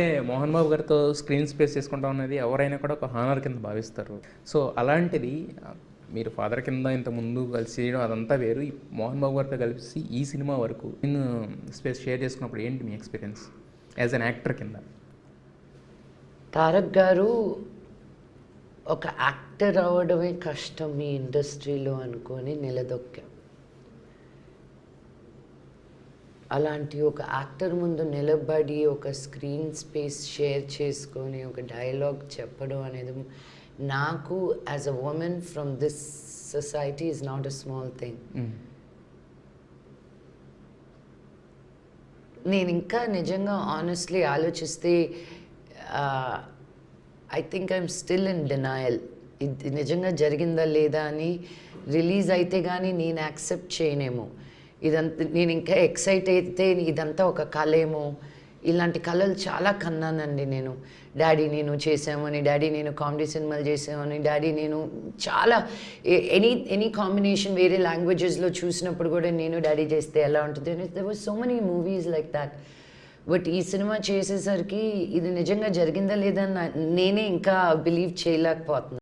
మోహన్ బాబు గారితో screen space చేసుకుంటా ఉన్నది ఎవరైనా కూడా ఒక హానర్ కింద భావిస్తారు. సో అలాంటిది మీరు ఫాదర్ కింద ఇంత ముందు కలిసి చేయడం అదంతా వేరు. ఈ మోహన్ బాబు గారితో కలిసి ఈ సినిమా వరకు నేను స్పేస్ షేర్ చేసుకున్నప్పుడు ఏంటి మీ ఎక్స్పీరియన్స్ యాజ్ అన్ యాక్టర్ కింద? తారక్ గారు ఒక యాక్టర్ అవ్వడమే కష్టం ఈ ఇండస్ట్రీలో అనుకొని నిలదొక్కాం. అలాంటి ఒక యాక్టర్ ముందు నిలబడి ఒక స్క్రీన్ స్పేస్ షేర్ చేసుకొని ఒక డైలాగ్ చెప్పడం అనేది నాకు as a women from this society is not a small thing. నేను ఇంకా నిజంగా ఆనెస్ట్లీ ఆలోచిస్తే I think I'm still in denial. ఇది నిజంగా జరిగిందా లేదా అని రిలీజ్ అయితే కానీ నేను యాక్సెప్ట్ చేయనేమో. ఇదంతా నేను ఇంకా ఎక్సైట్ అయితే ఇదంతా ఒక కళేమో. ఇలాంటి కళలు చాలా కన్నానండి నేను. డాడీ నేను చేసామని, డాడీ నేను కామెడీ సినిమాలు చేసామని, డాడీ నేను చాలా ఎనీ కాంబినేషన్ వేరే లాంగ్వేజెస్లో చూసినప్పుడు కూడా నేను డాడీ చేస్తే ఎలా ఉంటుంది అని there was so many movies like that. But ఈ సినిమా చేసేసరికి ఇది నిజంగా జరిగిందా లేదా నేనే ఇంకా బిలీవ్ చేయలేకపోతున్నాను.